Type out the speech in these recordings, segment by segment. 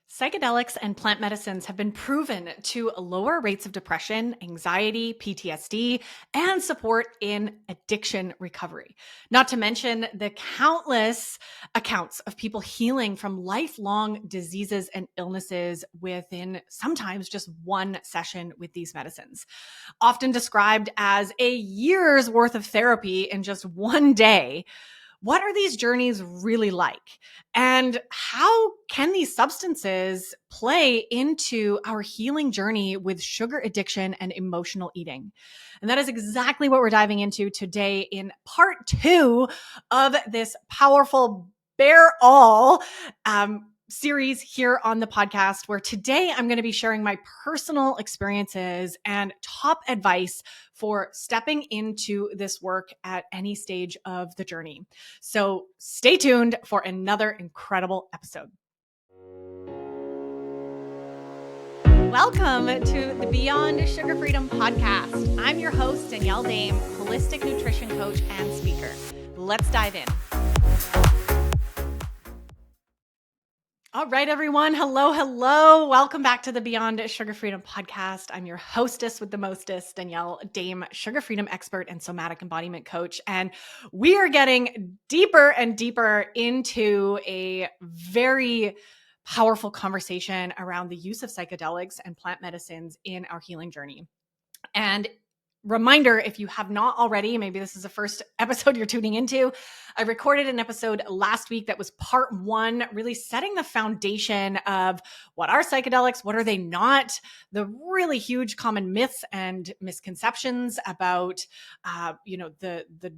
Psychedelics and plant medicines have been proven to lower rates of depression, anxiety, PTSD, and support in addiction recovery. Not to mention the countless accounts of people healing from lifelong diseases and illnesses within sometimes just one session with these medicines. Often described as a year's worth of therapy in just one day. What are these journeys really like? And how can these substances play into our healing journey with sugar addiction and emotional eating? And that is exactly what we're diving into today in part 2 of this powerful Bear All series here on the podcast, where today I'm going to be sharing my personal experiences and top advice for stepping into this work at any stage of the journey. So stay tuned for another incredible episode. Welcome to the Beyond Sugar Freedom podcast. I'm your host, Danielle Dame, holistic nutrition coach and speaker. Let's dive in. All right, everyone. Hello. Welcome back to the Beyond Sugar Freedom podcast. I'm your hostess with the mostest, Danielle Dame, sugar freedom expert and somatic embodiment coach. And we are getting deeper and deeper into a very powerful conversation around the use of psychedelics and plant medicines in our healing journey. And reminder, if you have not already, maybe this is the first episode you're tuning into, I recorded an episode last week that was part 1, really setting the foundation of what are psychedelics, what are they not, the really huge common myths and misconceptions about, the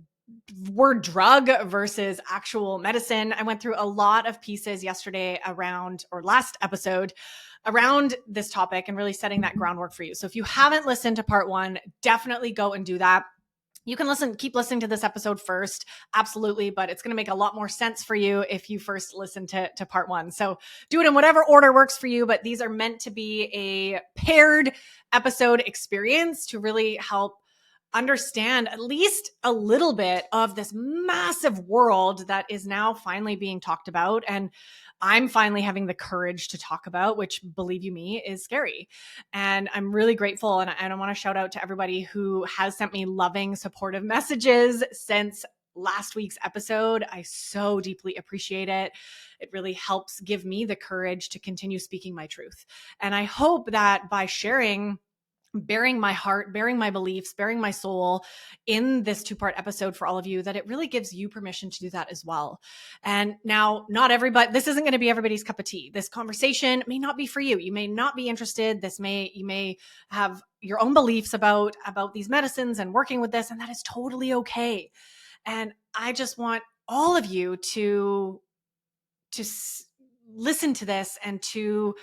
word drug versus actual medicine. I went through a lot of pieces yesterday last episode around this topic and really setting that groundwork for you. So if you haven't listened to part 1, definitely go and do that. You can keep listening to this episode first, absolutely, but it's going to make a lot more sense for you if you first listen to part 1. So do it in whatever order works for you, but these are meant to be a paired episode experience to really help understand at least a little bit of this massive world that is now finally being talked about. And I'm finally having the courage to talk about, which, believe you me, is scary. And I'm really grateful. And I want to shout out to everybody who has sent me loving, supportive messages since last week's episode. I so deeply appreciate it. It really helps give me the courage to continue speaking my truth. And I hope that by bearing my heart, bearing my beliefs, bearing my soul in this 2-part episode for all of you, that it really gives you permission to do that as well. And now, not everybody, this isn't going to be everybody's cup of tea. This conversation may not be for you. You may not be interested. You may have your own beliefs about these medicines and working with this, and that is totally okay. And I just want all of you to listen to this and to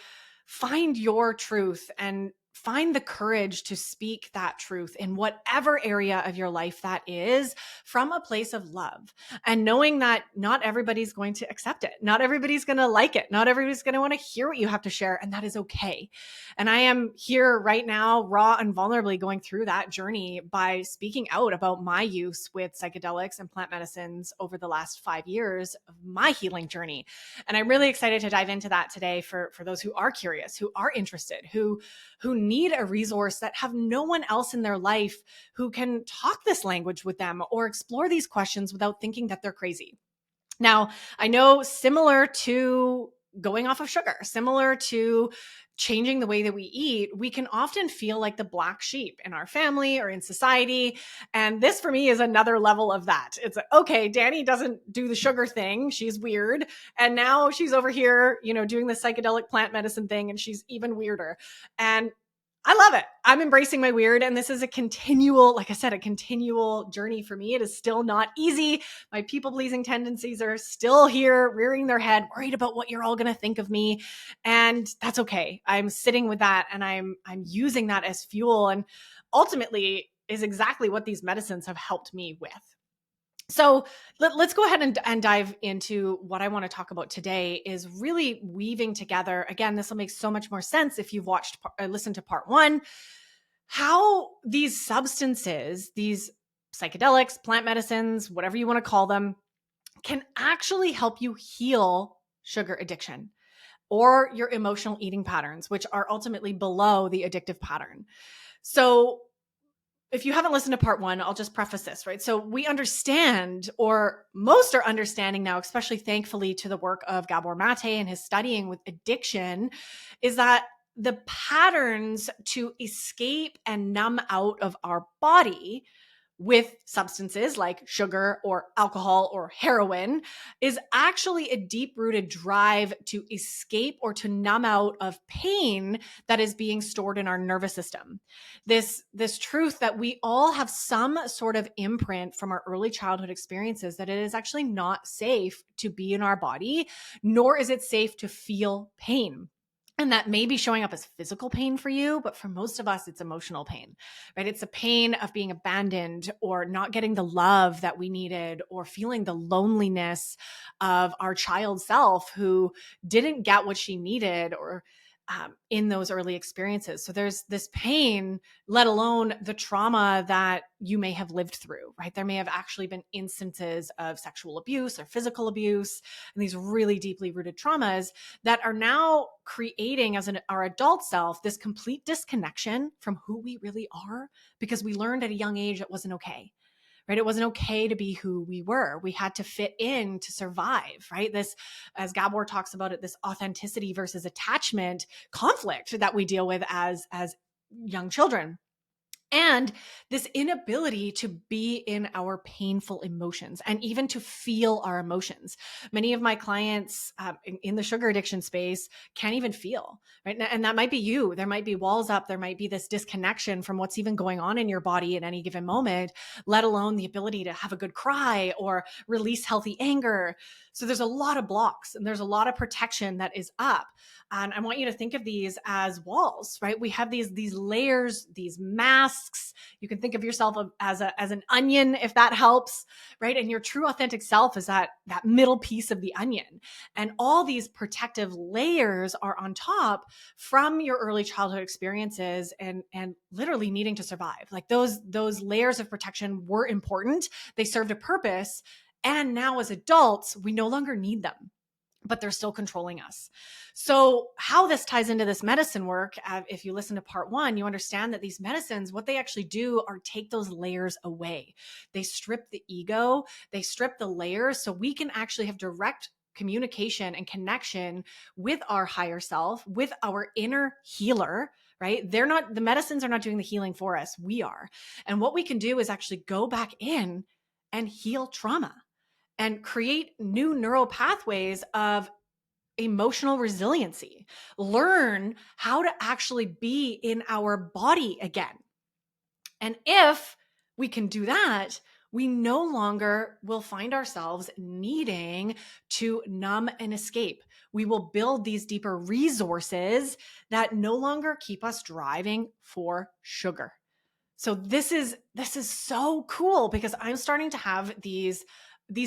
find your truth and find the courage to speak that truth in whatever area of your life that is, from a place of love, and knowing that not everybody's going to accept it. Not everybody's going to like it. Not everybody's going to want to hear what you have to share. And that is okay. And I am here right now, raw and vulnerably going through that journey by speaking out about my use with psychedelics and plant medicines over the last 5 years of my healing journey. And I'm really excited to dive into that today for those who are curious, who are interested, who need a resource that have no one else in their life who can talk this language with them or explore these questions without thinking that they're crazy. Now, I know, similar to going off of sugar, similar to changing the way that we eat, we can often feel like the black sheep in our family or in society. And this for me is another level of that. It's like, okay, Danny doesn't do the sugar thing. She's weird. And now she's over here, doing the psychedelic plant medicine thing, and she's even weirder. And I love it. I'm embracing my weird. And this is a continual journey for me. It is still not easy. My people-pleasing tendencies are still here, rearing their head, worried about what you're all going to think of me. And that's okay. I'm sitting with that, and I'm using that as fuel, and ultimately is exactly what these medicines have helped me with. So let's go ahead and dive into what I want to talk about today, is really weaving together. Again, this will make so much more sense if you've listened to part 1, how these substances, these psychedelics, plant medicines, whatever you want to call them, can actually help you heal sugar addiction. or your emotional eating patterns, which are ultimately below the addictive pattern. So if you haven't listened to part one, I'll just preface this, right? So we understand, or most are understanding now, especially thankfully to the work of Gabor Mate and his studying with addiction, is that the patterns to escape and numb out of our body with substances like sugar or alcohol or heroin is actually a deep rooted drive to escape or to numb out of pain that is being stored in our nervous system. This truth that we all have some sort of imprint from our early childhood experiences that it is actually not safe to be in our body, nor is it safe to feel pain. And that may be showing up as physical pain for you, but for most of us, it's emotional pain, right? It's a pain of being abandoned or not getting the love that we needed, or feeling the loneliness of our child self who didn't get what she needed, or in those early experiences. So there's this pain, let alone the trauma that you may have lived through, right? There may have actually been instances of sexual abuse or physical abuse, and these really deeply rooted traumas that are now creating as our adult self this complete disconnection from who we really are, because we learned at a young age it wasn't okay. Right? It wasn't okay to be who we were. We had to fit in to survive, right? This, as Gabor talks about it, this authenticity versus attachment conflict that we deal with as young children. And this inability to be in our painful emotions and even to feel our emotions. Many of my clients in the sugar addiction space can't even feel, right? And that might be you. There might be walls up. There might be this disconnection from what's even going on in your body at any given moment, let alone the ability to have a good cry or release healthy anger. So there's a lot of blocks and there's a lot of protection that is up. And I want you to think of these as walls, right? We have these layers, these masks. You can think of yourself as an onion, if that helps, right? And your true authentic self is that middle piece of the onion. And all these protective layers are on top from your early childhood experiences and literally needing to survive. Like those layers of protection were important. They served a purpose. And now as adults, we no longer need them, but they're still controlling us. So how this ties into this medicine work, if you listen to part one, you understand that these medicines, what they actually do are take those layers away. They strip the ego, they strip the layers so we can actually have direct communication and connection with our higher self, with our inner healer, right? The medicines are not doing the healing for us. We are. And what we can do is actually go back in and heal trauma and create new neural pathways of emotional resiliency, learn how to actually be in our body again. And if we can do that, we no longer will find ourselves needing to numb and escape. We will build these deeper resources that no longer keep us driving for sugar. So this is so cool because I'm starting to have these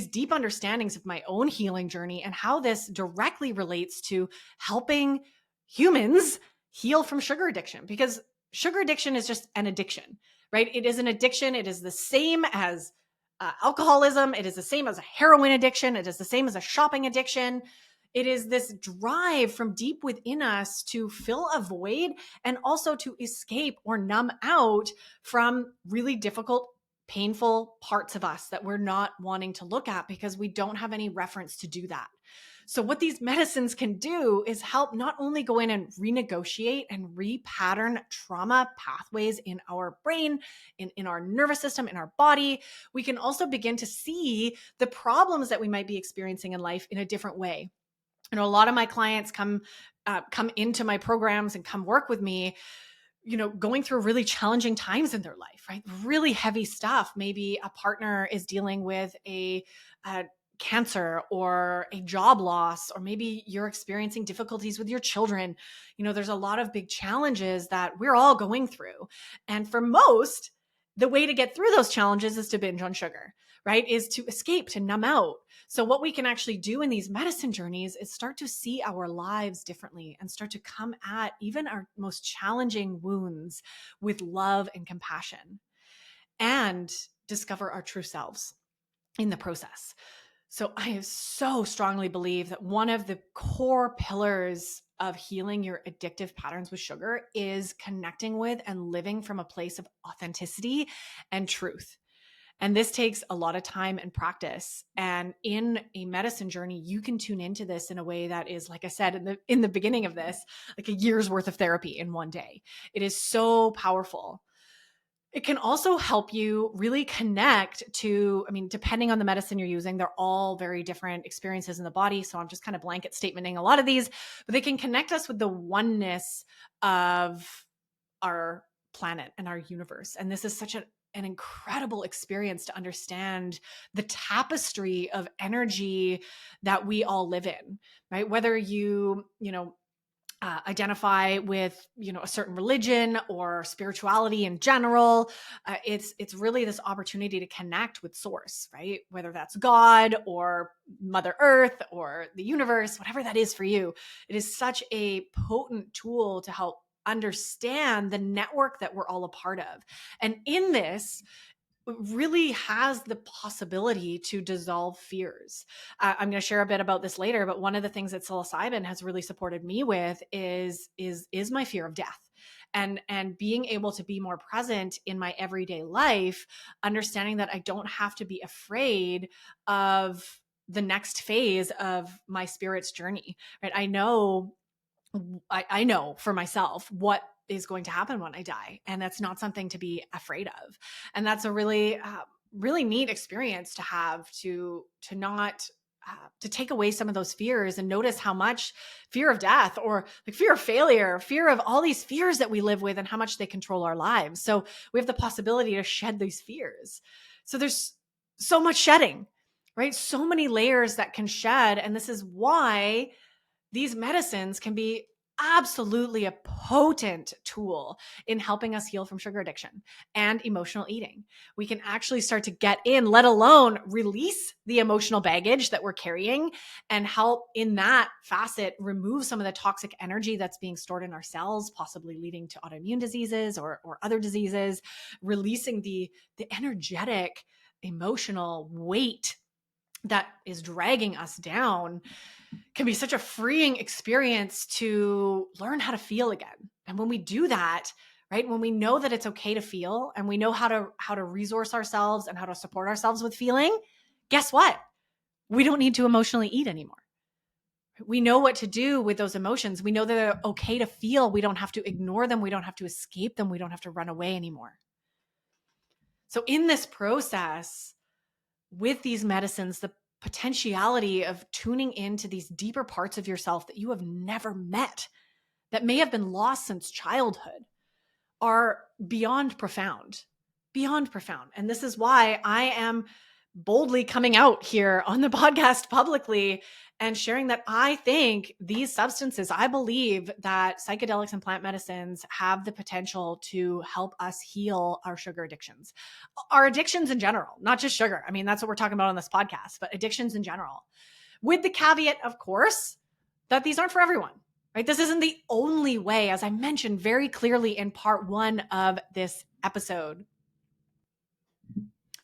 deep understandings of my own healing journey and how this directly relates to helping humans heal from sugar addiction, because sugar addiction is just an addiction, right? It is an addiction. It is the same as alcoholism. It is the same as a heroin addiction. It is the same as a shopping addiction. It is this drive from deep within us to fill a void and also to escape or numb out from really difficult, painful parts of us that we're not wanting to look at because we don't have any reference to do that. So what these medicines can do is help not only go in and renegotiate and repattern trauma pathways in our brain, in our nervous system, in our body, we can also begin to see the problems that we might be experiencing in life in a different way. You know, a lot of my clients come into my programs and come work with me, you know, going through really challenging times in their life, right? Really heavy stuff. Maybe a partner is dealing with a cancer or a job loss, or maybe you're experiencing difficulties with your children. You know, there's a lot of big challenges that we're all going through. And for most, the way to get through those challenges is to binge on sugar, right? Is to escape, to numb out. So what we can actually do in these medicine journeys is start to see our lives differently and start to come at even our most challenging wounds with love and compassion, and discover our true selves in the process. So I so strongly believe that one of the core pillars of healing your addictive patterns with sugar is connecting with and living from a place of authenticity and truth. And this takes a lot of time and practice. And in a medicine journey, you can tune into this in a way that is, like I said in the beginning of this, like a year's worth of therapy in one day. It is so powerful. It can also help you really connect to, I mean, depending on the medicine you're using, they're all very different experiences in the body. So I'm just kind of blanket statementing a lot of these, but they can connect us with the oneness of our planet and our universe. And this is such an incredible experience to understand the tapestry of energy that we all live in, right? Whether identify with a certain religion or spirituality in general, it's really this opportunity to connect with source, right? Whether that's God or Mother Earth or the universe, whatever that is for you, it is such a potent tool to help understand the network that we're all a part of. And in this, really has the possibility to dissolve fears. I'm going to share a bit about this later, but one of the things that psilocybin has really supported me with is my fear of death. And being able to be more present in my everyday life, understanding that I don't have to be afraid of the next phase of my spirit's journey, right? I know for myself what is going to happen when I die. And that's not something to be afraid of. And that's a really, really neat experience to have to not, to take away some of those fears and notice how much fear of death or like fear of failure, fear of all these fears that we live with and how much they control our lives. So we have the possibility to shed these fears. So there's so much shedding, right? So many layers that can shed. And this is why these medicines can be absolutely a potent tool in helping us heal from sugar addiction and emotional eating. We can actually start to get in, let alone release the emotional baggage that we're carrying and help in that facet remove some of the toxic energy that's being stored in our cells, possibly leading to autoimmune diseases or other diseases, releasing the energetic, emotional weight that is dragging us down. Can be such a freeing experience to learn how to feel again. And when we do that, right, when we know that it's okay to feel and we know how to resource ourselves and how to support ourselves with feeling, guess what? We don't need to emotionally eat anymore. We know what to do with those emotions. We know that they're okay to feel. We don't have to ignore them. We don't have to escape them. We don't have to run away anymore. So in this process, with these medicines, the potentiality of tuning into these deeper parts of yourself that you have never met, that may have been lost since childhood, are beyond profound, beyond profound. And this is why I am boldly coming out here on the podcast publicly and sharing that I think these substances, I believe that psychedelics and plant medicines have the potential to help us heal our sugar addictions, our addictions in general, not just sugar. I mean, that's what we're talking about on this podcast, but addictions in general, with the caveat, of course, that these aren't for everyone. Right? This isn't the only way, as I mentioned very clearly in part 1 of this episode.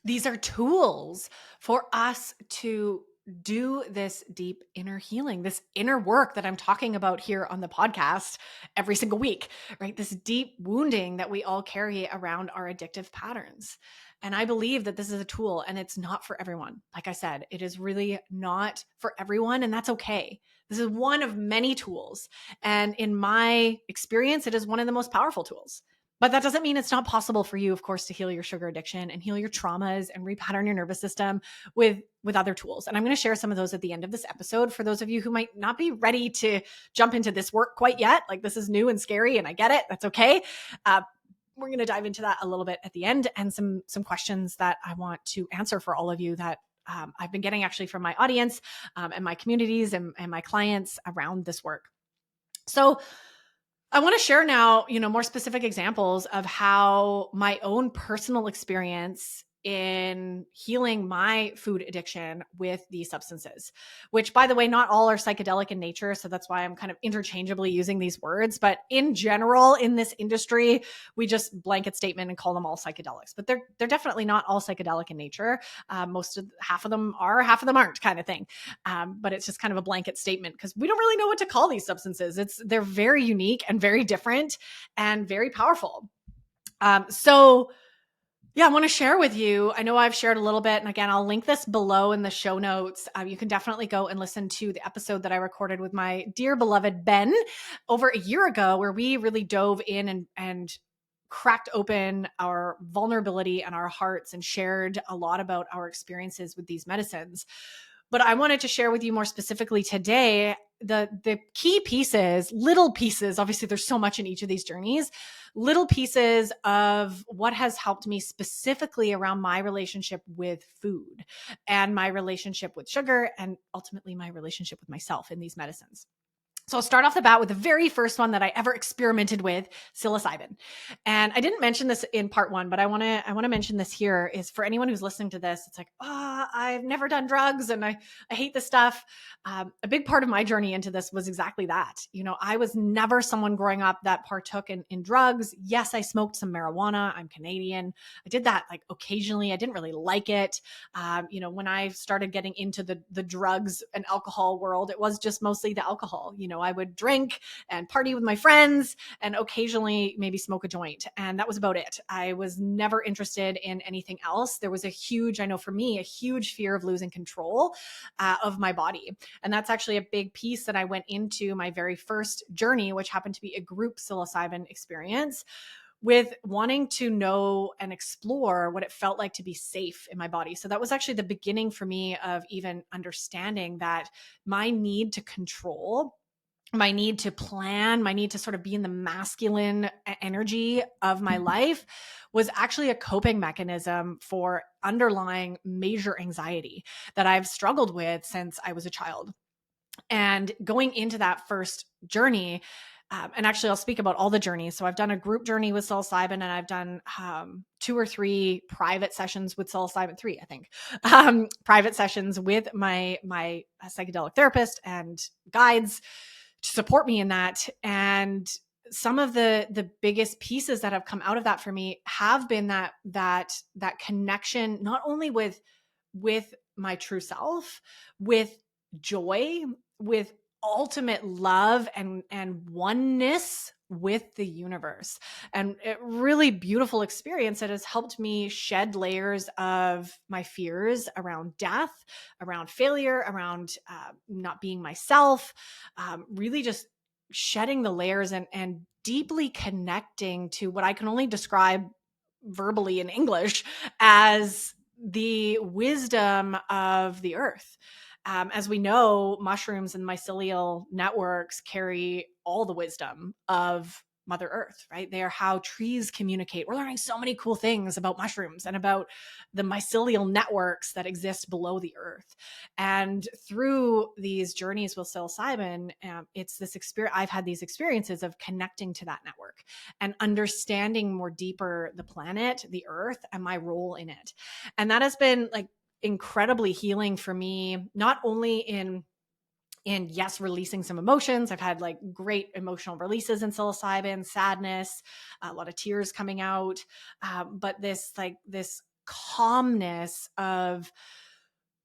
These are tools for us to do this deep inner healing, this inner work that I'm talking about here on the podcast every single week, right? This deep wounding that we all carry around our addictive patterns. And I believe that this is a tool and it's not for everyone. Like I said, it is really not for everyone, and that's okay. This is one of many tools. And in my experience, it is one of the most powerful tools. But that doesn't mean it's not possible for you, of course, to heal your sugar addiction and heal your traumas and repattern your nervous system with other tools. And I'm going to share some of those at the end of this episode for those of you who might not be ready to jump into this work quite yet. Like, this is new and scary, and I get it. That's okay. We're going to dive into that a little bit at the end, and some questions that I want to answer for all of you that I've been getting actually from my audience and my communities and my clients around this work. So I want to share now, more specific examples of how my own personal experience in healing my food addiction with these substances, which, by the way, not all are psychedelic in nature. So that's why I'm kind of interchangeably using these words. But in general, in this industry, we just blanket statement and call them all psychedelics. But they're definitely not all psychedelic in nature. Half of them are, half of them aren't, kind of thing. But it's just kind of a blanket statement because we don't really know what to call these substances. They're very unique and very different and very powerful. So yeah, I want to share with you. I know I've shared a little bit, and again, I'll link this below in the show notes. You can definitely go and listen to the episode that I recorded with my dear beloved Ben over a year ago, where we really dove in and cracked open our vulnerability and our hearts and shared a lot about our experiences with these medicines. But I wanted to share with you more specifically today the key pieces, little pieces. Obviously, there's so much in each of these journeys, little pieces of what has helped me specifically around my relationship with food and my relationship with sugar and ultimately my relationship with myself in these medicines. So I'll start off the bat with the very first one that I ever experimented with, psilocybin. And I didn't mention this in part one, but I want to mention this here is for anyone who's listening to this, it's like, I've never done drugs and I hate this stuff. A big part of my journey into this was exactly that. I was never someone growing up that partook in drugs. Yes, I smoked some marijuana. I'm Canadian. I did that like occasionally. I didn't really like it. When I started getting into the drugs and alcohol world, it was just mostly the alcohol. I would drink and party with my friends and occasionally maybe smoke a joint. And that was about it. I was never interested in anything else. There was I know for me, a huge fear of losing control of my body. And that's actually a big piece that I went into my very first journey, which happened to be a group psilocybin experience, with wanting to know and explore what it felt like to be safe in my body. So that was actually the beginning for me of even understanding that my need to control, my need to plan, my need to sort of be in the masculine energy of my life was actually a coping mechanism for underlying major anxiety that I've struggled with since I was a child. And going into that first journey, and actually I'll speak about all the journeys. So I've done a group journey with psilocybin and I've done 2 or 3 private sessions with psilocybin, 3, I think, private sessions with my psychedelic therapist and guides to support me in that. And some of the biggest pieces that have come out of that for me have been that connection, not only with my true self, with joy, with ultimate love and oneness with the universe, and a really beautiful experience that has helped me shed layers of my fears around death, around failure, around not being myself, really just shedding the layers and deeply connecting to what I can only describe verbally in English as the wisdom of the earth. As we know, mushrooms and mycelial networks carry all the wisdom of Mother Earth, right? They are how trees communicate. We're learning so many cool things about mushrooms and about the mycelial networks that exist below the earth. And through these journeys with psilocybin, it's this experience. I've had these experiences of connecting to that network and understanding more deeper the planet, the earth, and my role in it. And that has been like incredibly healing for me, not only in yes, releasing some emotions. I've had like great emotional releases in psilocybin, sadness, a lot of tears coming out, but this calmness of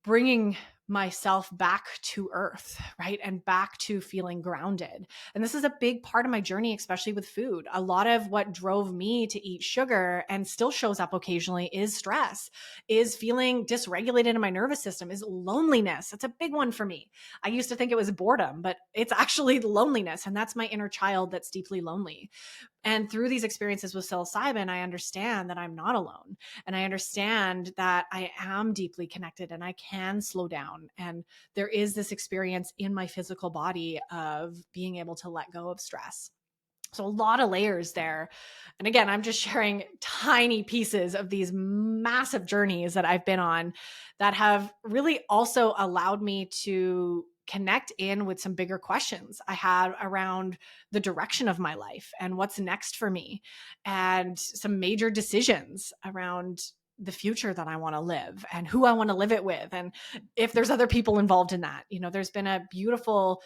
bringing myself back to earth, right? And back to feeling grounded. And this is a big part of my journey, especially with food. A lot of what drove me to eat sugar and still shows up occasionally is stress, is feeling dysregulated in my nervous system, is loneliness. It's a big one for me. I used to think it was boredom, but it's actually loneliness. And that's my inner child that's deeply lonely. And through these experiences with psilocybin, I understand that I'm not alone. And I understand that I am deeply connected and I can slow down. And there is this experience in my physical body of being able to let go of stress. So a lot of layers there. And again, I'm just sharing tiny pieces of these massive journeys that I've been on that have really also allowed me to connect in with some bigger questions I had around the direction of my life and what's next for me, and some major decisions around the future that I want to live and who I want to live it with. And if there's other people involved in that, there's been a beautiful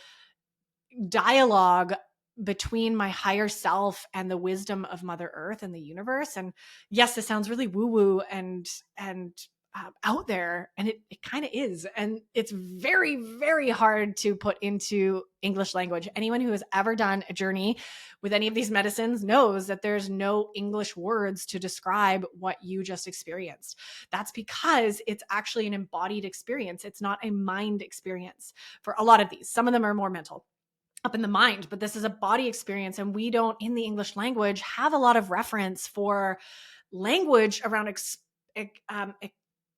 dialogue between my higher self and the wisdom of Mother Earth and the universe. And yes, this sounds really woo woo and out there, and it kind of is. And it's very, very hard to put into English language. Anyone who has ever done a journey with any of these medicines knows that there's no English words to describe what you just experienced. That's because it's actually an embodied experience. It's not a mind experience for a lot of these. Some of them are more mental, up in the mind, but this is a body experience. And we don't, in the English language, have a lot of reference for language around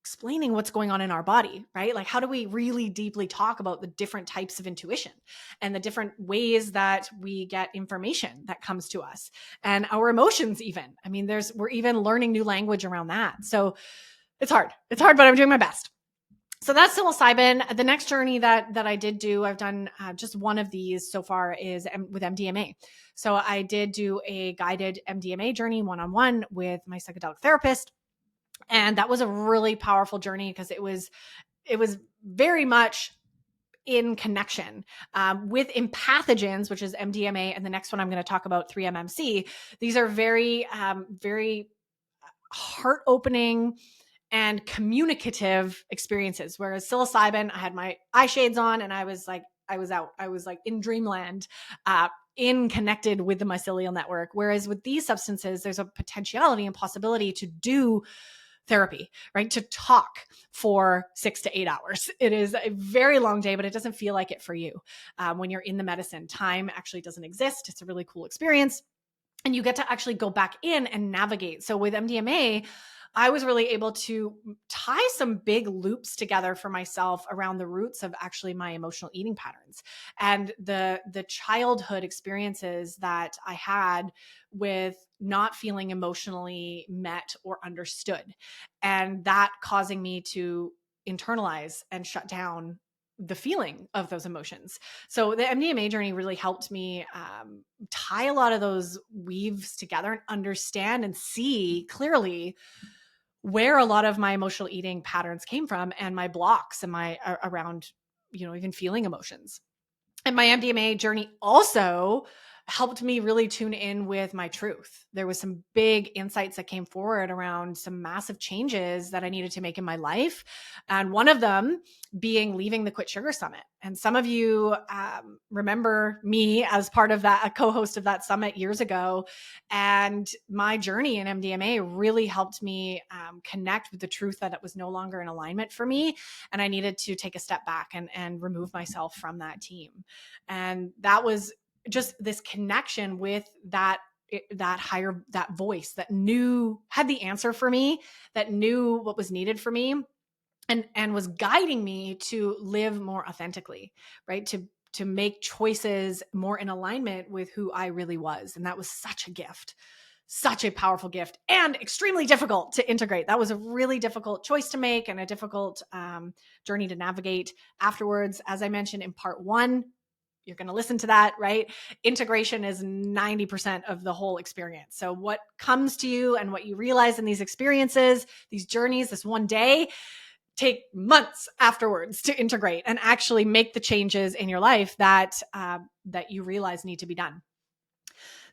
explaining what's going on in our body, right? Like, how do we really deeply talk about the different types of intuition and the different ways that we get information that comes to us and our emotions even? I mean, we're even learning new language around that. So it's hard, but I'm doing my best. So that's psilocybin. The next journey that I did do, I've done just one of these so far, is with MDMA. So I did do a guided MDMA journey one-on-one with my psychedelic therapist. And that was a really powerful journey because it was very much in connection with empathogens, which is MDMA. And the next one I'm going to talk about, 3-MMC. These are very, very heart-opening and communicative experiences. Whereas psilocybin, I had my eye shades on and I was out. I was like in dreamland, in connected with the mycelial network. Whereas with these substances, there's a potentiality and possibility to do therapy, right? To talk for 6 to 8 hours. It is a very long day, but it doesn't feel like it for you. When you're in the medicine, time actually doesn't exist. It's a really cool experience. And you get to actually go back in and navigate. So with MDMA, I was really able to tie some big loops together for myself around the roots of actually my emotional eating patterns and the childhood experiences that I had with not feeling emotionally met or understood, and that causing me to internalize and shut down the feeling of those emotions. So the MDMA journey really helped me tie a lot of those weaves together and understand and see clearly where a lot of my emotional eating patterns came from and my blocks and my around, even feeling emotions. And my MDMA journey also helped me really tune in with my truth. There was some big insights that came forward around some massive changes that I needed to make in my life. And one of them being leaving the Quit Sugar Summit. And some of you remember me as part of that, a co-host of that summit years ago. And my journey in MDMA really helped me connect with the truth that it was no longer in alignment for me. And I needed to take a step back and remove myself from that team. And that was just this connection with that higher, that voice that had the answer for me, that knew what was needed for me, and was guiding me to live more authentically, right? To make choices more in alignment with who I really was. And that was such a gift, such a powerful gift, and extremely difficult to integrate. That was a really difficult choice to make and a difficult journey to navigate afterwards. As I mentioned in part 1, you're going to listen to that, right? Integration is 90% of the whole experience. So what comes to you and what you realize in these experiences, these journeys, this one day, take months afterwards to integrate and actually make the changes in your life that you realize need to be done.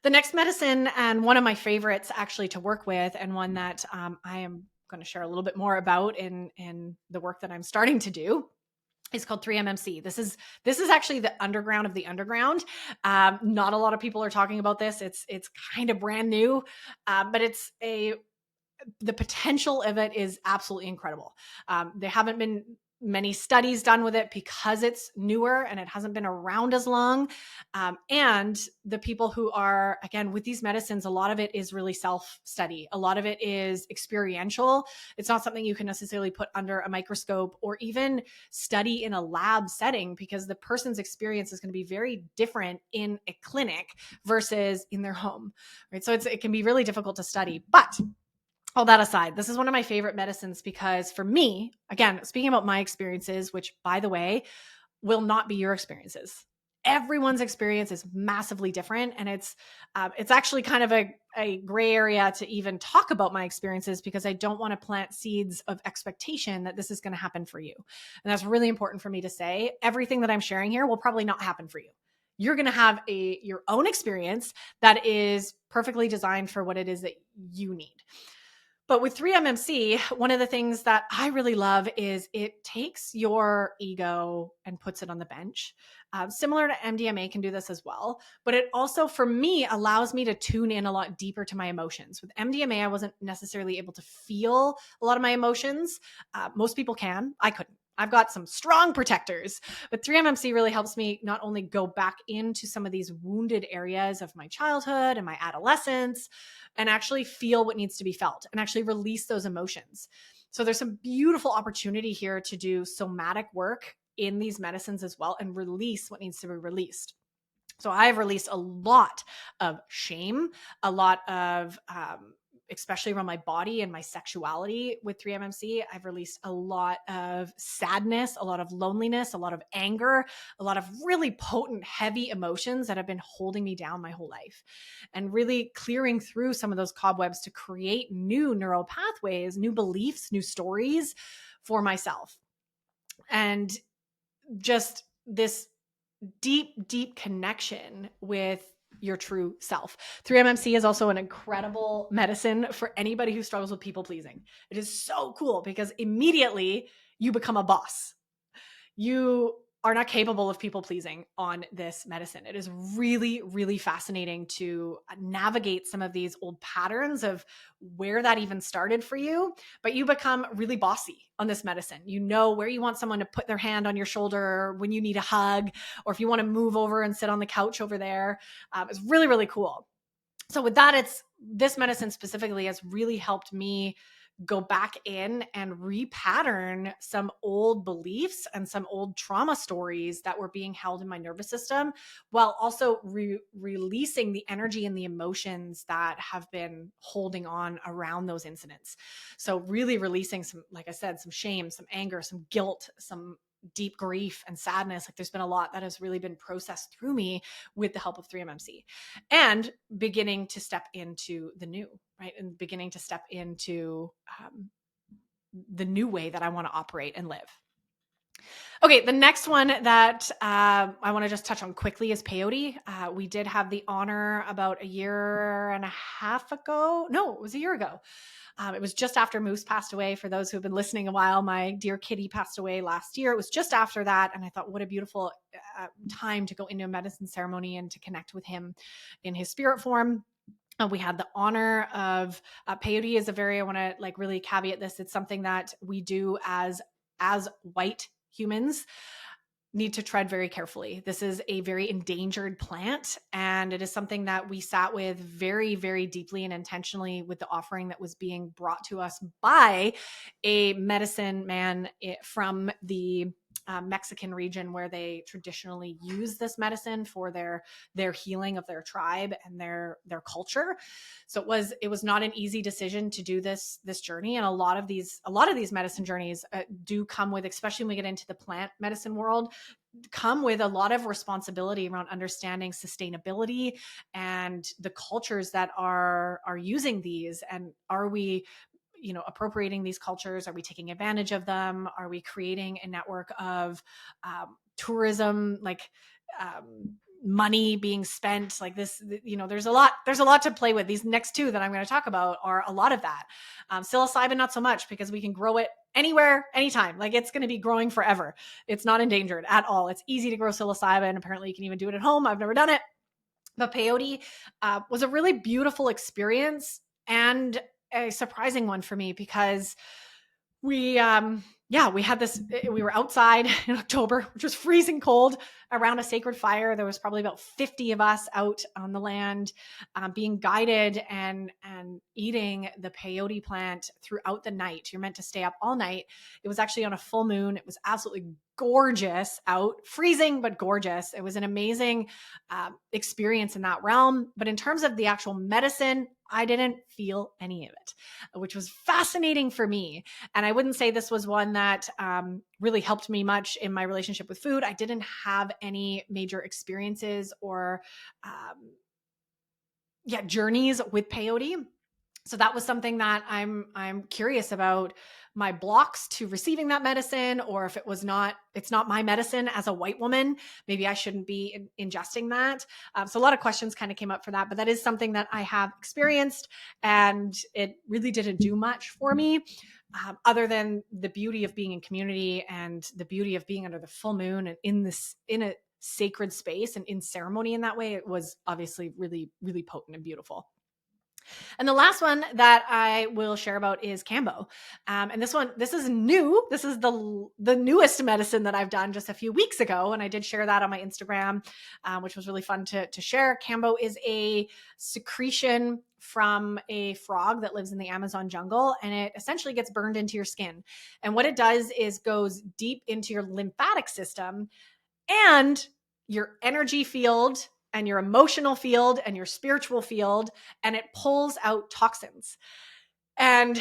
The next medicine, and one of my favorites actually to work with, and one that I am going to share a little bit more about in the work that I'm starting to do, is called 3-MMC. This is actually the underground of the underground. Not a lot of people are talking about this. It's kind of brand new, but the potential of it is absolutely incredible. There haven't been many studies done with it because it's newer and it hasn't been around as long. And the people who are, again, with these medicines, a lot of it is really self-study. A lot of it is experiential. It's not something you can necessarily put under a microscope or even study in a lab setting, because the person's experience is going to be very different in a clinic versus in their home, right? So it can be really difficult to study. But all that aside, this is one of my favorite medicines because for me, again, speaking about my experiences, which by the way, will not be your experiences. Everyone's experience is massively different. And it's actually kind of a gray area to even talk about my experiences because I don't want to plant seeds of expectation that this is going to happen for you. And that's really important for me to say. Everything that I'm sharing here will probably not happen for you. You're going to have your own experience that is perfectly designed for what it is that you need. But with 3MMC, one of the things that I really love is it takes your ego and puts it on the bench. Similar to MDMA can do this as well, but it also, for me, allows me to tune in a lot deeper to my emotions. With MDMA, I wasn't necessarily able to feel a lot of my emotions. Most people can. I couldn't. I've got some strong protectors, but 3MMC really helps me not only go back into some of these wounded areas of my childhood and my adolescence and actually feel what needs to be felt and actually release those emotions. So there's some beautiful opportunity here to do somatic work in these medicines as well and release what needs to be released. So I've released a lot of shame, a lot of, especially around my body and my sexuality with 3MMC. I've released a lot of sadness, a lot of loneliness, a lot of anger, a lot of really potent, heavy emotions that have been holding me down my whole life, and really clearing through some of those cobwebs to create new neural pathways, new beliefs, new stories for myself. And just this deep connection with your true self. 3MMC is also an incredible medicine for anybody who struggles with people pleasing. It is so cool because immediately you become a boss. You are not capable of people pleasing on this medicine. It is really, really fascinating to navigate some of these old patterns of where that even started for you, but you become really bossy on this medicine. You know where you want someone to put their hand on your shoulder when you need a hug, or if you want to move over and sit on the couch over there. It's really, really cool. So with that, this medicine specifically has really helped me go back in and repattern some old beliefs and some old trauma stories that were being held in my nervous system, while also releasing the energy and the emotions that have been holding on around those incidents. So really releasing some, like I said, some shame, some anger, some guilt, some deep grief and sadness. Like there's been a lot that has really been processed through me with the help of 3MMC, and beginning to step into the new, right? And beginning to step into the new way that I want to operate and live. Okay, the next one that I want to just touch on quickly is peyote. We did have the honor about a year and a half ago. No, it was a year ago. It was just after Moose passed away. For those who have been listening a while, my dear kitty passed away last year. It was just after that. And I thought, what a beautiful time to go into a medicine ceremony and to connect with him in his spirit form. We had the honor of peyote is a very, I want to like really caveat this. It's something that we do as white humans need to tread very carefully. This is a very endangered plant, and it is something that we sat with very, very deeply and intentionally with the offering that was being brought to us by a medicine man from the Mexican region, where they traditionally use this medicine for their healing of their tribe and their culture. So it was not an easy decision to do this journey, and a lot of these medicine journeys do come with, especially when we get into the plant medicine world, come with a lot of responsibility around understanding sustainability and the cultures that are using these, and are we appropriating these cultures? Are we taking advantage of them? Are we creating a network of tourism, money being spent like this? There's a lot to play with. These next two that I'm going to talk about are a lot of that. Psilocybin, not so much, because we can grow it anywhere, anytime. Like it's going to be growing forever. It's not endangered at all. It's easy to grow psilocybin. Apparently you can even do it at home. I've never done it. But peyote was a really beautiful experience and a surprising one for me, because we had this, we were outside in October, which was freezing cold, around a sacred fire. There was probably about 50 of us out on the land, being guided and eating the peyote plant throughout the night. You're meant to stay up all night. It was actually on a full moon. It was absolutely gorgeous out, freezing, but gorgeous. It was an amazing experience in that realm. But in terms of the actual medicine, I didn't feel any of it, which was fascinating for me. And I wouldn't say this was one that really helped me much in my relationship with food. I didn't have any major experiences or journeys with peyote. So that was something that I'm curious about, my blocks to receiving that medicine, or if it's not my medicine as a white woman, maybe I shouldn't be ingesting that. So a lot of questions kind of came up for that, but that is something that I have experienced, and it really didn't do much for me. Other than the beauty of being in community and the beauty of being under the full moon and in a sacred space and in ceremony in that way, it was obviously really, really potent and beautiful. And the last one that I will share about is Cambo. And this is new. This is the newest medicine that I've done just a few weeks ago. And I did share that on my Instagram, which was really fun to share. Cambo is a secretion from a frog that lives in the Amazon jungle, and it essentially gets burned into your skin. And what it does is goes deep into your lymphatic system and your energy field and your emotional field and your spiritual field, and it pulls out toxins. And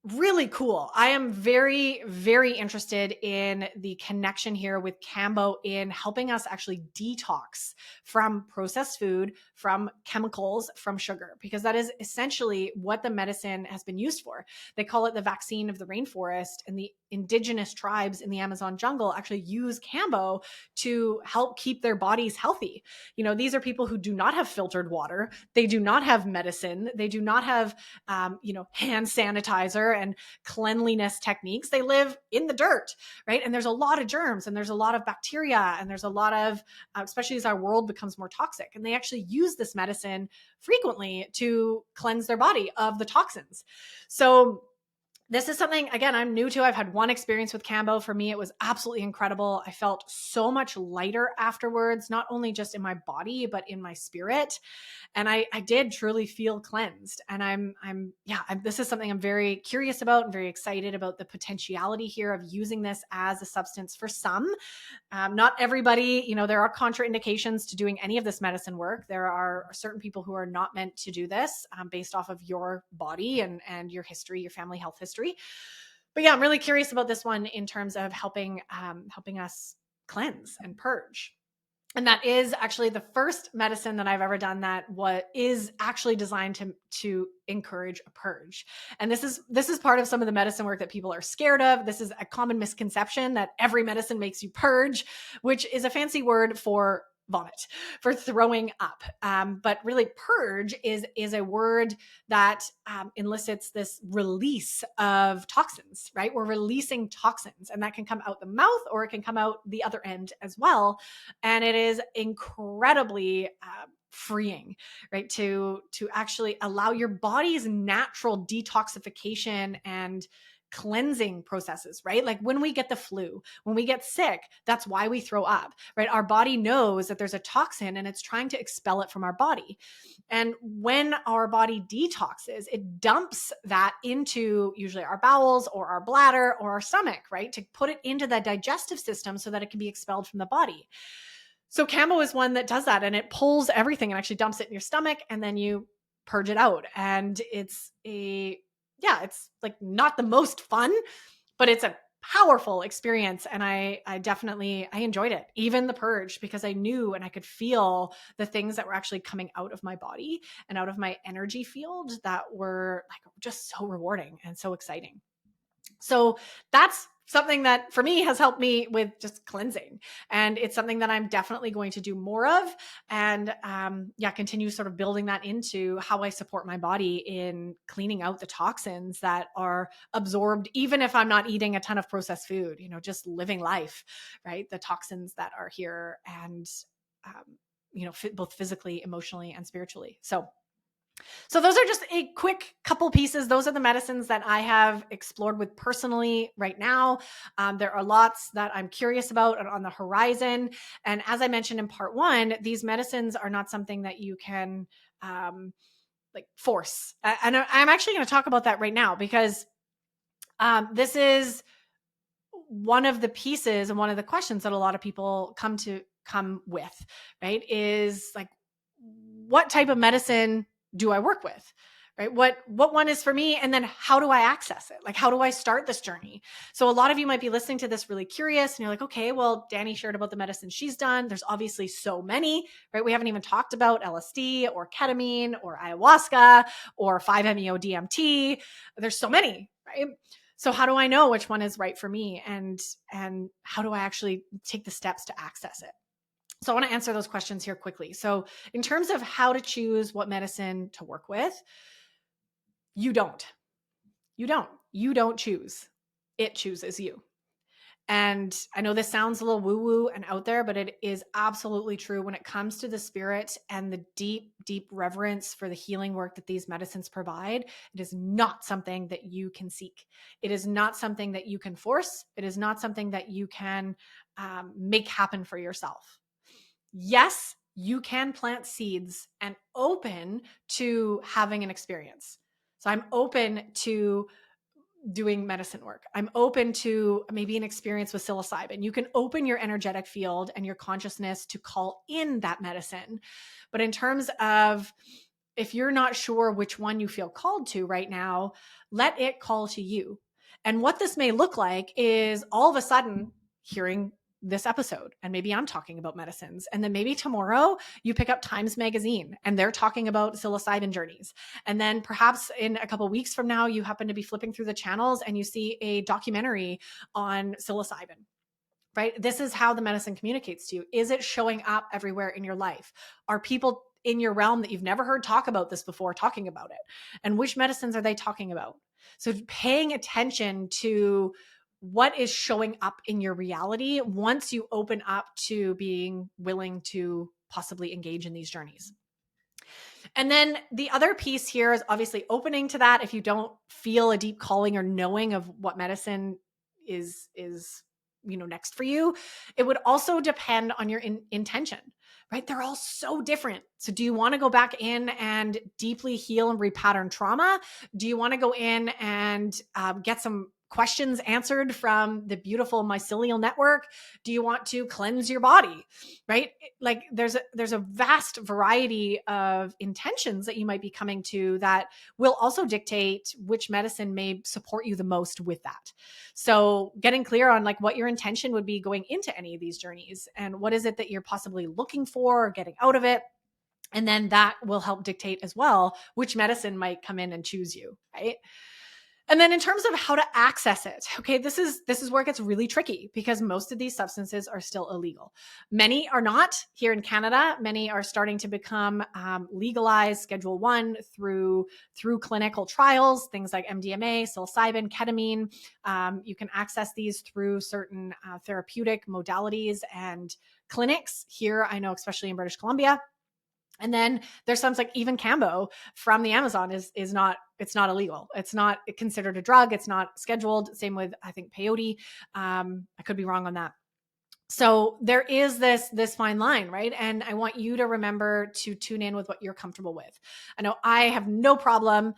really cool. I am very, very interested in the connection here with Cambo in helping us actually detox from processed food, from chemicals, from sugar, because that is essentially what the medicine has been used for. They call it the vaccine of the rainforest, and the indigenous tribes in the Amazon jungle actually use Cambo to help keep their bodies healthy. These are people who do not have filtered water. They do not have medicine. They do not have, hand sanitizer and cleanliness techniques. They live in the dirt, right? And there's a lot of germs, and there's a lot of bacteria, and there's a lot of, especially as our world becomes more toxic. And they actually use this medicine frequently to cleanse their body of the toxins. So this is something, again, I'm new to. I've had one experience with Cambo. For me, it was absolutely incredible. I felt so much lighter afterwards, not only just in my body, but in my spirit. And I did truly feel cleansed. And this is something I'm very curious about and very excited about, the potentiality here of using this as a substance for some. Not everybody, there are contraindications to doing any of this medicine work. There are certain people who are not meant to do this based off of your body and your history, your family health history. But yeah, I'm really curious about this one in terms of helping us cleanse and purge. And that is actually the first medicine that I've ever done that is actually designed to encourage a purge. And this is part of some of the medicine work that people are scared of. This is a common misconception that every medicine makes you purge, which is a fancy word for vomit, for throwing up. But really, purge is a word that elicits this release of toxins, right? We're releasing toxins, and that can come out the mouth or it can come out the other end as well. And it is incredibly freeing, right? To actually allow your body's natural detoxification and cleansing processes, right? Like when we get the flu, when we get sick, that's why we throw up, right? Our body knows that there's a toxin and it's trying to expel it from our body. And when our body detoxes, it dumps that into usually our bowels or our bladder or our stomach, right? To put it into the digestive system so that it can be expelled from the body. So Cambo is one that does that, and it pulls everything and actually dumps it in your stomach, and then you purge it out. And it's like not the most fun, but it's a powerful experience. And I definitely enjoyed it, even the purge, because I knew and I could feel the things that were actually coming out of my body and out of my energy field that were like just so rewarding and so exciting. So that's something that for me has helped me with just cleansing. And it's something that I'm definitely going to do more of, and continue sort of building that into how I support my body in cleaning out the toxins that are absorbed, even if I'm not eating a ton of processed food, just living life, right? The toxins that are here, and, both physically, emotionally, and spiritually. So those are just a quick couple pieces. Those are the medicines that I have explored with personally right now. There are lots that I'm curious about on the horizon. And as I mentioned in part one, these medicines are not something that you can force. And I'm actually going to talk about that right now, because this is one of the pieces and one of the questions that a lot of people come with, right? Is like, what type of medicine do I work with, right? What one is for me, and then how do I access it? Like, how do I start this journey? So a lot of you might be listening to this really curious, and you're like, okay, well, Danny shared about the medicine she's done. There's obviously so many, right? We haven't even talked about LSD or ketamine or ayahuasca or 5-MeO DMT. There's so many, right? So how do I know which one is right for me, and how do I actually take the steps to access it? So I want to answer those questions here quickly. So in terms of how to choose what medicine to work with, you don't. You don't choose. It chooses you. And I know this sounds a little woo woo and out there, but it is absolutely true when it comes to the spirit and the deep, deep reverence for the healing work that these medicines provide. It is not something that you can seek. It is not something that you can force. It is not something that you can make happen for yourself. Yes, you can plant seeds and open to having an experience. So I'm open to doing medicine work. I'm open to maybe an experience with psilocybin. You can open your energetic field and your consciousness to call in that medicine. But in terms of if you're not sure which one you feel called to right now, let it call to you. And what this may look like is all of a sudden hearing this episode, and maybe I'm talking about medicines, and then maybe tomorrow you pick up Times Magazine and they're talking about psilocybin journeys, and then perhaps in a couple of weeks from now you happen to be flipping through the channels and you see a documentary on psilocybin. Right? This is how the medicine communicates to you. Is it showing up everywhere in your life? Are people in your realm that you've never heard talk about this before talking about it? And which medicines are they talking about? So paying attention to what is showing up in your reality once you open up to being willing to possibly engage in these journeys. And then the other piece here is obviously opening to that. If you don't feel a deep calling or knowing of what medicine is next for you, it would also depend on your intention, right? They're all so different. So do you want to go back in and deeply heal and repattern trauma? Do you want to go in and get some questions answered from the beautiful mycelial network? Do you want to cleanse your body? Right? Like there's a vast variety of intentions that you might be coming to that will also dictate which medicine may support you the most with that. So getting clear on like what your intention would be going into any of these journeys, and what is it that you're possibly looking for or getting out of it. And then that will help dictate as well which medicine might come in and choose you, right? And then in terms of how to access it, okay, this is where it gets really tricky because most of these substances are still illegal. Many are not here in Canada. Many are starting to become legalized, Schedule 1 through clinical trials, things like MDMA, psilocybin, ketamine. You can access these through certain therapeutic modalities and clinics here, I know, especially in British Columbia. And then there's some like even Cambo from the Amazon is not, it's not illegal. It's not considered a drug. It's not scheduled. Same with, I think, peyote. I could be wrong on that. So there is this fine line, right? And I want you to remember to tune in with what you're comfortable with. I know I have no problem,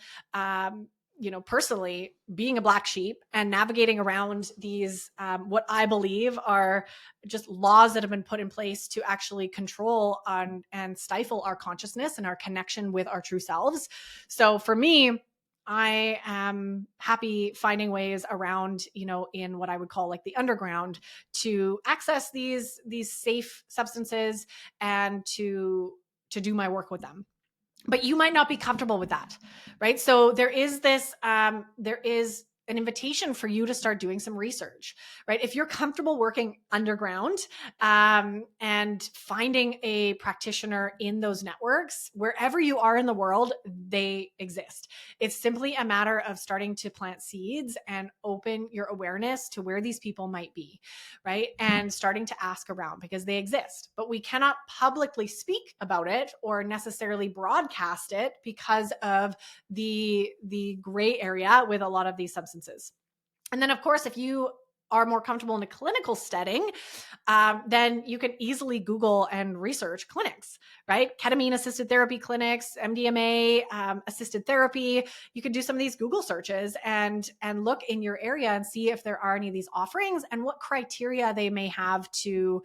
personally being a black sheep and navigating around these, what I believe are just laws that have been put in place to actually control on and stifle our consciousness and our connection with our true selves. So for me, I am happy finding ways around, in what I would call like the underground to access these safe substances and to do my work with them. But you might not be comfortable with that, right? So there is an invitation for you to start doing some research, right? If you're comfortable working underground and finding a practitioner in those networks, wherever you are in the world, they exist. It's simply a matter of starting to plant seeds and open your awareness to where these people might be, right? And starting to ask around because they exist, but we cannot publicly speak about it or necessarily broadcast it because of the gray area with a lot of these substances. And then, of course, if you are more comfortable in a clinical setting, then you can easily Google and research clinics, right? Ketamine assisted therapy clinics, MDMA assisted therapy. You can do some of these Google searches and look in your area and see if there are any of these offerings and what criteria they may have to.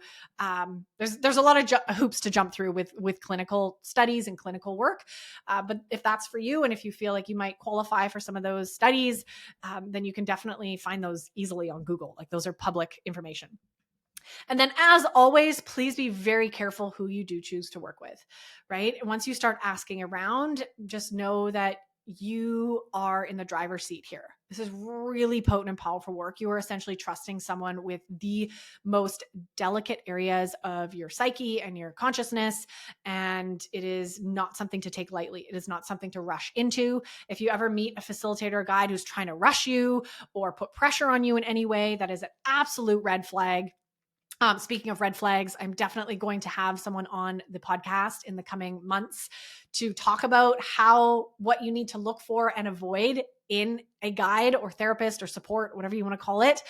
There's a lot of hoops to jump through with clinical studies and clinical work. But if that's for you, and if you feel like you might qualify for some of those studies, then you can definitely find those easily on Google. Like those are public information. And then, as always, please be very careful who you do choose to work with, right? Once you start asking around, just know that you are in the driver's seat here. This is really potent and powerful work. You are essentially trusting someone with the most delicate areas of your psyche and your consciousness. And it is not something to take lightly. It is not something to rush into. If you ever meet a facilitator or guide who's trying to rush you or put pressure on you in any way, that is an absolute red flag. Speaking of red flags, I'm definitely going to have someone on the podcast in the coming months to talk about what you need to look for and avoid in a guide or therapist or support, whatever you want to call it,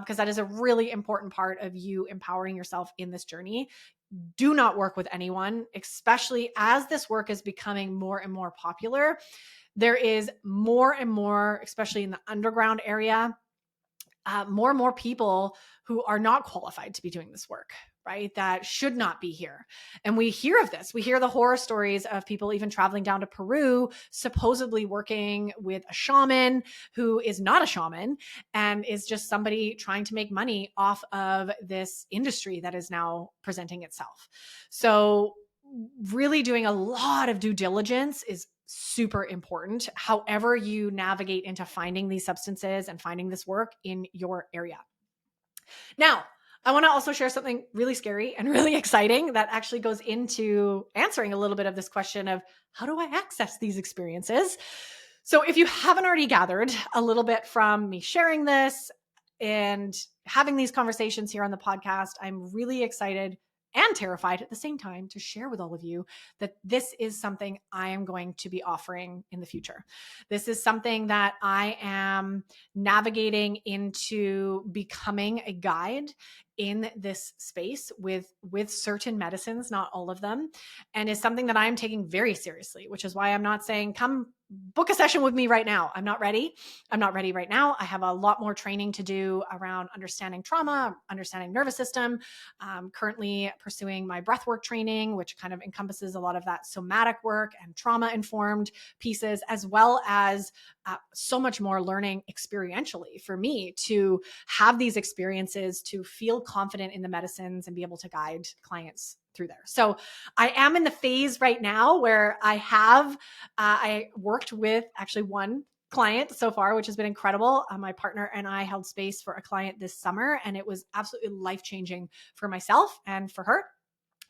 because that is a really important part of you empowering yourself in this journey. Do not work with anyone, especially as this work is becoming more and more popular. There is more and more, especially in the underground area, more and more people who are not qualified to be doing this work, right? That should not be here. And we hear of this. We hear the horror stories of people even traveling down to Peru, supposedly working with a shaman who is not a shaman and is just somebody trying to make money off of this industry that is now presenting itself. So really doing a lot of due diligence is super important. However you navigate into finding these substances and finding this work in your area. Now, I want to also share something really scary and really exciting that actually goes into answering a little bit of this question of how do I access these experiences? So if you haven't already gathered a little bit from me sharing this and having these conversations here on the podcast, I'm really excited and terrified at the same time to share with all of you that this is something I am going to be offering in the future. This is something that I am navigating into becoming a guide in this space with certain medicines, not all of them, and is something that I'm taking very seriously, which is why I'm not saying come book a session with me right now. I'm not ready. I'm not ready right now. I have a lot more training to do around understanding trauma, understanding nervous system. Currently pursuing my breathwork training, which kind of encompasses a lot of that somatic work and trauma-informed pieces, as well as so much more learning experientially for me to have these experiences, to feel confident in the medicines and be able to guide clients through there. So I am in the phase right now where I worked with actually one client so far, which has been incredible. My partner and I held space for a client this summer, and it was absolutely life-changing for myself and for her,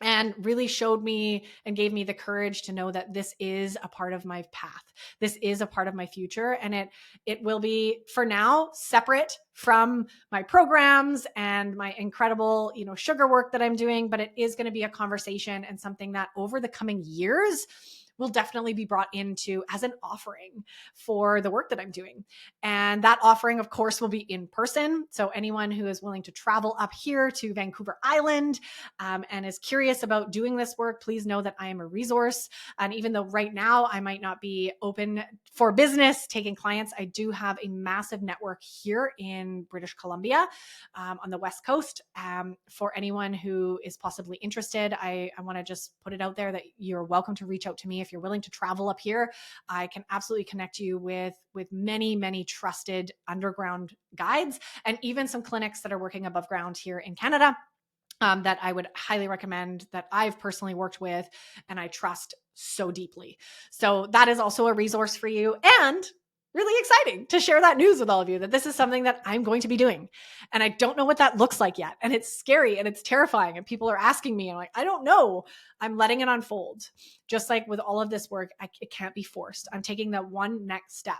and really showed me and gave me the courage to know that this is a part of my path. This is a part of my future. And it will be, for now, separate from my programs and my incredible, sugar work that I'm doing, but it is going to be a conversation and something that over the coming years will definitely be brought into as an offering for the work that I'm doing. And that offering, of course, will be in person. So anyone who is willing to travel up here to Vancouver Island and is curious about doing this work, please know that I am a resource. And even though right now I might not be open for business taking clients, I do have a massive network here in British Columbia on the West Coast. For anyone who is possibly interested, I want to just put it out there that you're welcome to reach out to me. If you're willing to travel up here, I can absolutely connect you with many, many trusted underground guides and even some clinics that are working above ground here in Canada that I would highly recommend, that I've personally worked with and I trust so deeply. So that is also a resource for you, and really exciting to share that news with all of you, that this is something that I'm going to be doing. And I don't know what that looks like yet. And it's scary and it's terrifying. And people are asking me, and I'm like, I don't know. I'm letting it unfold. Just like with all of this work, it can't be forced. I'm taking that one next step.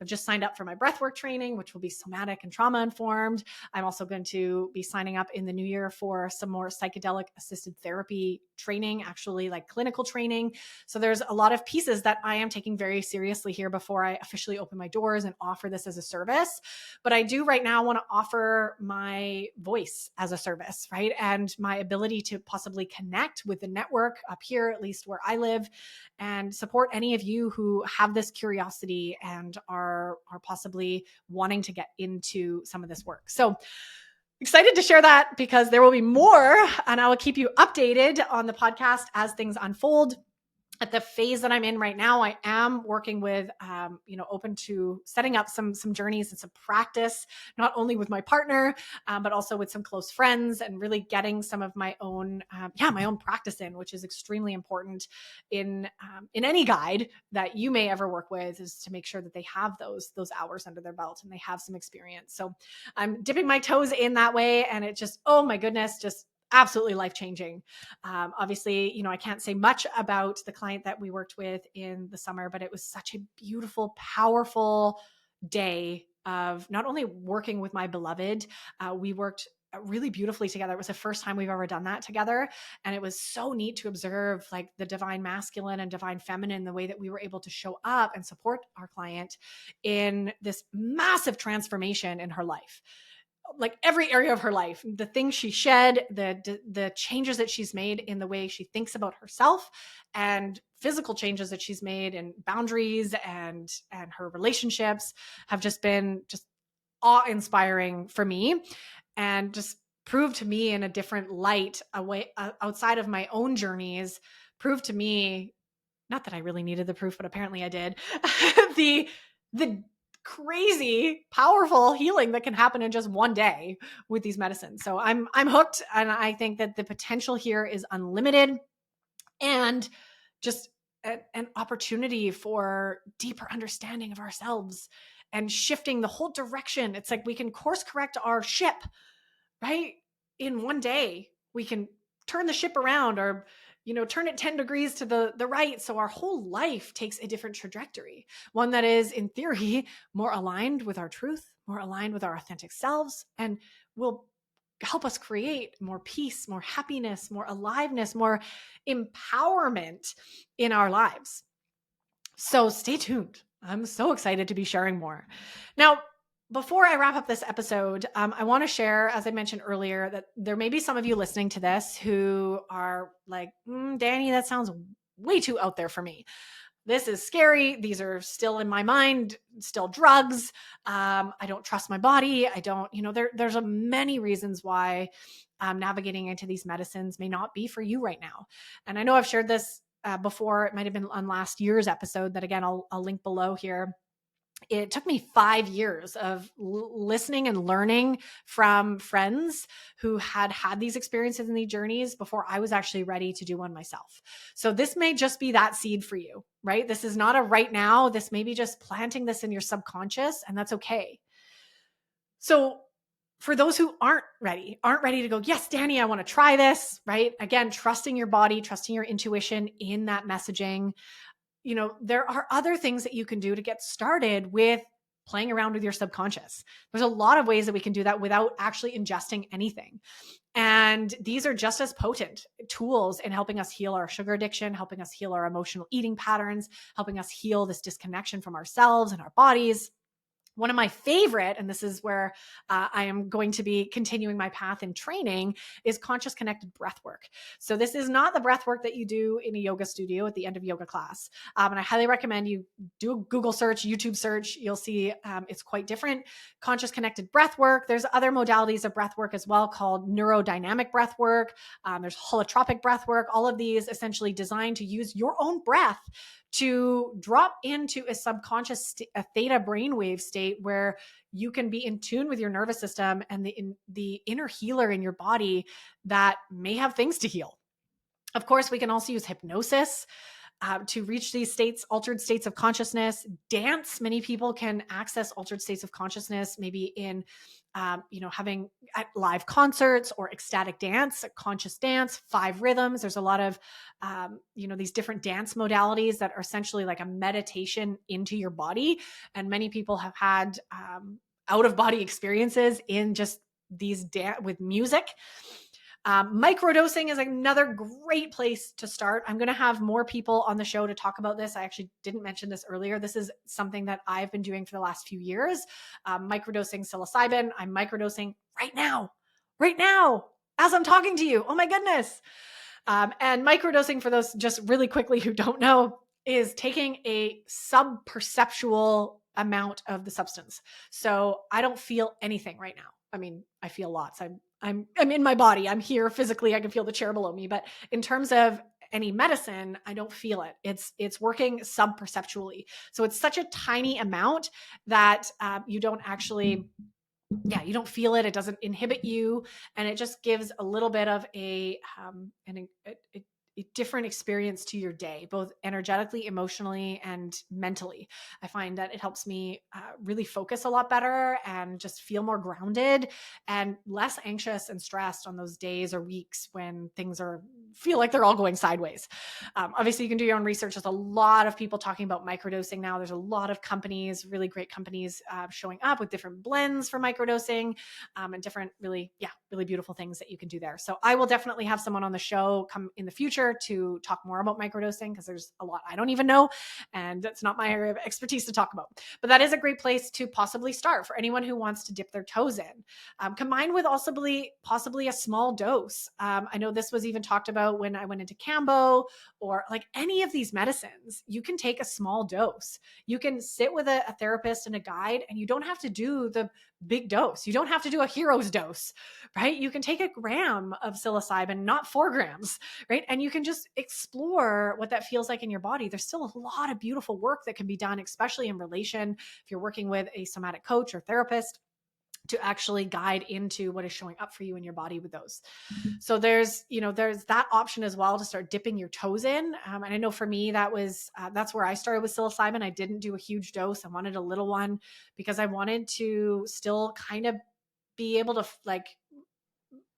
I've just signed up for my breathwork training, which will be somatic and trauma informed. I'm also going to be signing up in the new year for some more psychedelic assisted therapy training, actually like clinical training. So there's a lot of pieces that I am taking very seriously here before I officially open my doors and offer this as a service. But I do right now want to offer my voice as a service, right? And my ability to possibly connect with the network up here, at least where I live, and support any of you who have this curiosity and are possibly wanting to get into some of this work. So excited to share that because there will be more, and I will keep you updated on the podcast as things unfold. At the phase that I'm in right now, I am working with, open to setting up some journeys and some practice, not only with my partner, but also with some close friends, and really getting some of my own, my own practice in, which is extremely important in any guide that you may ever work with, is to make sure that they have those hours under their belt and they have some experience. So I'm dipping my toes in that way, and it just, oh my goodness, just absolutely life-changing. Obviously, I can't say much about the client that we worked with in the summer, but it was such a beautiful, powerful day of not only working with my beloved, we worked really beautifully together. It was the first time we've ever done that together. And it was so neat to observe like the divine masculine and divine feminine, the way that we were able to show up and support our client in this massive transformation in her life. Like every area of her life, the things she shed, the changes that she's made in the way she thinks about herself, and physical changes that she's made, and boundaries and her relationships have just been just awe-inspiring for me, and just proved to me in a different light, away outside of my own journeys, proved to me, not that I really needed the proof, but apparently I did, the crazy powerful healing that can happen in just one day with these medicines. So I'm hooked, and I think that the potential here is unlimited, and just an opportunity for deeper understanding of ourselves and shifting the whole direction. It's like we can course correct our ship, right? In one day, we can turn the ship around, or turn it 10 degrees to the right. So our whole life takes a different trajectory, one that is, in theory, more aligned with our truth, more aligned with our authentic selves, and will help us create more peace, more happiness, more aliveness, more empowerment in our lives. So stay tuned. I'm so excited to be sharing more. Now, before I wrap up this episode, I want to share, as I mentioned earlier, that there may be some of you listening to this who are like, Danny, that sounds way too out there for me. This is scary. These are still in my mind, still drugs. I don't trust my body. I don't, there's many reasons why navigating into these medicines may not be for you right now. And I know I've shared this before. It might've been on last year's episode that, again, I'll link below here. It took me 5 years of listening and learning from friends who had these experiences and these journeys before I was actually ready to do one myself. So this may just be that seed for you, right? This is not a right now. This may be just planting this in your subconscious, and that's okay. So for those who aren't ready to go, yes, Danny, I want to try this, right? Again, trusting your body, trusting your intuition in that messaging. There are other things that you can do to get started with playing around with your subconscious. There's a lot of ways that we can do that without actually ingesting anything. And these are just as potent tools in helping us heal our sugar addiction, helping us heal our emotional eating patterns, helping us heal this disconnection from ourselves and our bodies. One of my favorite, and this is where I am going to be continuing my path in training, is conscious connected breath work. So this is not the breath work that you do in a yoga studio at the end of yoga class. And I highly recommend you do a Google search, YouTube search. You'll see it's quite different. Conscious connected breath work. There's other modalities of breath work as well, called neurodynamic breath work. There's holotropic breath work. All of these essentially designed to use your own breath to drop into a subconscious a theta brainwave state where you can be in tune with your nervous system and the inner healer in your body that may have things to heal. Of course, we can also use hypnosis to reach these states, altered states of consciousness. Dance, many people can access altered states of consciousness, maybe in having at live concerts or ecstatic dance, conscious dance, 5 rhythms. There's a lot of, these different dance modalities that are essentially like a meditation into your body. And many people have had out of body experiences in just these with music. Microdosing is another great place to start. I'm going to have more people on the show to talk about this. I actually didn't mention this earlier. This is something that I've been doing for the last few years. Microdosing psilocybin. I'm microdosing right now, as I'm talking to you. Oh my goodness. And microdosing, for those just really quickly who don't know, is taking a sub-perceptual amount of the substance. So I don't feel anything right now. I mean, I feel lots. I'm in my body. I'm here physically. I can feel the chair below me. But in terms of any medicine, I don't feel it. It's working sub-perceptually. So it's such a tiny amount that you don't actually, you don't feel it. It doesn't inhibit you. And it just gives a little bit of a different experience to your day, both energetically, emotionally, and mentally. I find that it helps me really focus a lot better and just feel more grounded and less anxious and stressed on those days or weeks when things feel like they're all going sideways. Obviously, you can do your own research. There's a lot of people talking about microdosing now. There's a lot of companies, really great companies, showing up with different blends for microdosing and different really beautiful things that you can do there. So I will definitely have someone on the show come in the future to talk more about microdosing, because there's a lot I don't even know, and it's not my area of expertise to talk about. But that is a great place to possibly start for anyone who wants to dip their toes in, combined with also possibly a small dose. I know this was even talked about when I went into Cambo, or like any of these medicines. You can take a small dose. You can sit with a therapist and a guide, and you don't have to do the big dose. You don't have to do a hero's dose, right? You can take 1 gram of psilocybin, not 4 grams, right? And you can just explore what that feels like in your body. There's still a lot of beautiful work that can be done, especially in relation, if you're working with a somatic coach or therapist, to actually guide into what is showing up for you in your body with those. So there's that option as well, to start dipping your toes in. And I know for me, that's where I started with psilocybin. I didn't do a huge dose. I wanted a little one because I wanted to still kind of be able to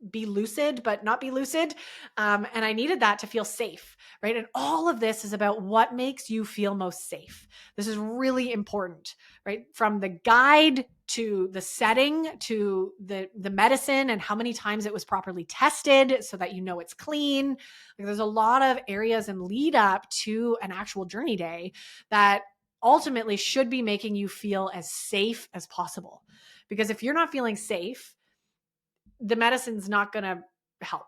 be lucid, but not be lucid. And I needed that to feel safe, right? And all of this is about what makes you feel most safe. This is really important, right? From the guide to the setting to the medicine and how many times it was properly tested so that you know it's clean. Like, there's a lot of areas and lead up to an actual journey day that ultimately should be making you feel as safe as possible. Because if you're not feeling safe, the medicine's not going to help.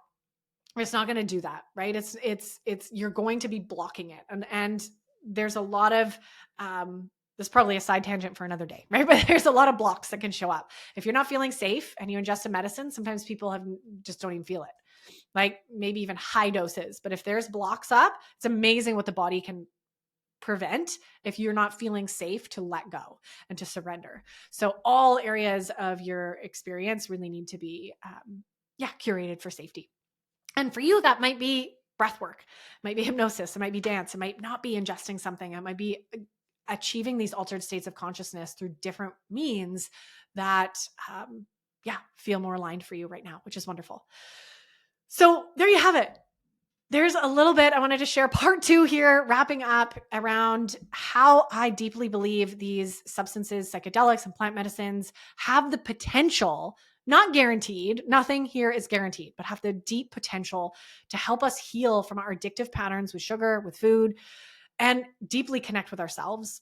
It's not going to do that, right? It's you're going to be blocking it. And there's a lot of, this is probably a side tangent for another day, right? But there's a lot of blocks that can show up. If you're not feeling safe and you ingest a medicine, sometimes people just don't even feel it. Like maybe even high doses. But if there's blocks up, it's amazing what the body can prevent if you're not feeling safe to let go and to surrender. So all areas of your experience really need to be curated for safety. And for you, that might be breath work, it might be hypnosis, it might be dance, it might not be ingesting something, it might be achieving these altered states of consciousness through different means that feel more aligned for you right now, which is wonderful. So there you have it. There's a little bit I wanted to share, part 2 here, wrapping up around how I deeply believe these substances, psychedelics and plant medicines, have the potential, not guaranteed, nothing here is guaranteed, but have the deep potential to help us heal from our addictive patterns with sugar, with food, and deeply connect with ourselves.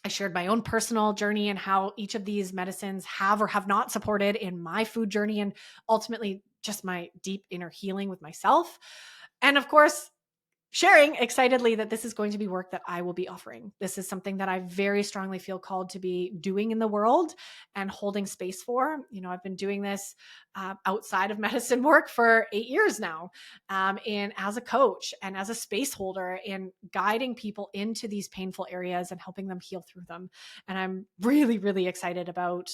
I shared my own personal journey and how each of these medicines have or have not supported in my food journey, and ultimately just my deep inner healing with myself. And of course, sharing excitedly that this is going to be work that I will be offering. This is something that I very strongly feel called to be doing in the world and holding space for. I've been doing this outside of medicine work for 8 years now, and as a coach and as a space holder in guiding people into these painful areas and helping them heal through them. And I'm really, really excited about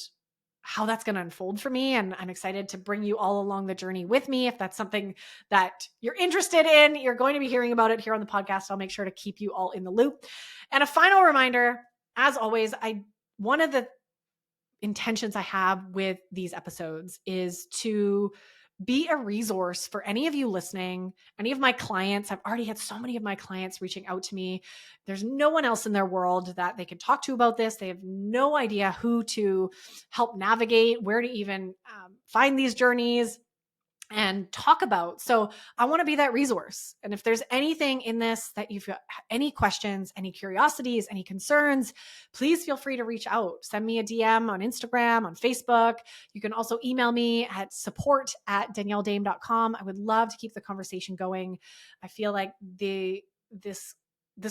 how that's going to unfold for me. And I'm excited to bring you all along the journey with me. If that's something that you're interested in, you're going to be hearing about it here on the podcast. I'll make sure to keep you all in the loop. And a final reminder, as always, one of the intentions I have with these episodes is to be a resource for any of you listening, any of my clients. I've already had so many of my clients reaching out to me. There's no one else in their world that they can talk to about this. They have no idea who to help navigate, where to even find these journeys and talk about. So I want to be that resource. And if there's anything in this that you've got any questions, any curiosities, any concerns, please feel free to reach out. Send me a DM on Instagram, on Facebook. You can also email me at support@danielledame.com. I would love to keep the conversation going. I feel like this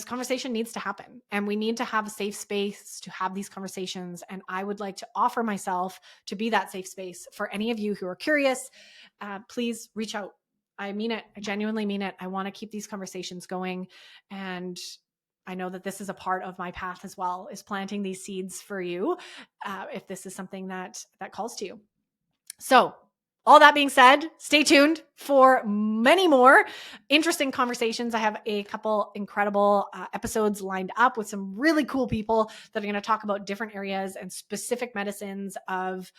conversation needs to happen, and we need to have a safe space to have these conversations. And I would like to offer myself to be that safe space for any of you who are curious. Please reach out. I mean it. I genuinely mean it. I want to keep these conversations going. And I know that this is a part of my path as well, is planting these seeds for you, if this is something that calls to you. So all that being said, stay tuned for many more interesting conversations. I have a couple incredible episodes lined up with some really cool people that are going to talk about different areas and specific medicines of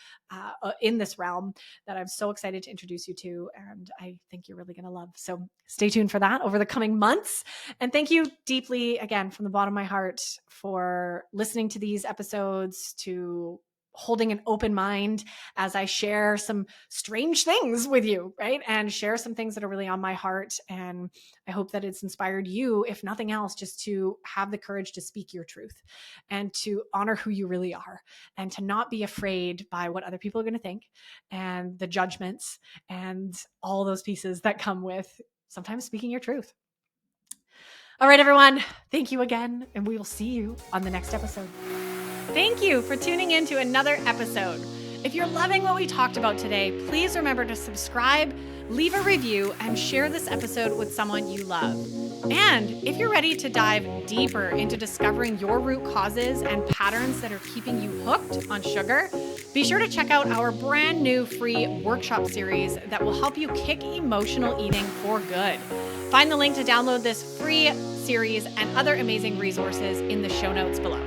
in this realm that I'm so excited to introduce you to, and I think you're really going to love. So stay tuned for that over the coming months. And thank you deeply, again, from the bottom of my heart, for listening to these episodes, to holding an open mind as I share some strange things with you, right? And share some things that are really on my heart. And I hope that it's inspired you, if nothing else, just to have the courage to speak your truth and to honor who you really are, and to not be afraid by what other people are going to think and the judgments and all those pieces that come with sometimes speaking your truth. All right, everyone. Thank you again. And we will see you on the next episode. Thank you for tuning in to another episode. If you're loving what we talked about today, please remember to subscribe, leave a review, and share this episode with someone you love. And if you're ready to dive deeper into discovering your root causes and patterns that are keeping you hooked on sugar, be sure to check out our brand new free workshop series that will help you kick emotional eating for good. Find the link to download this free series and other amazing resources in the show notes below.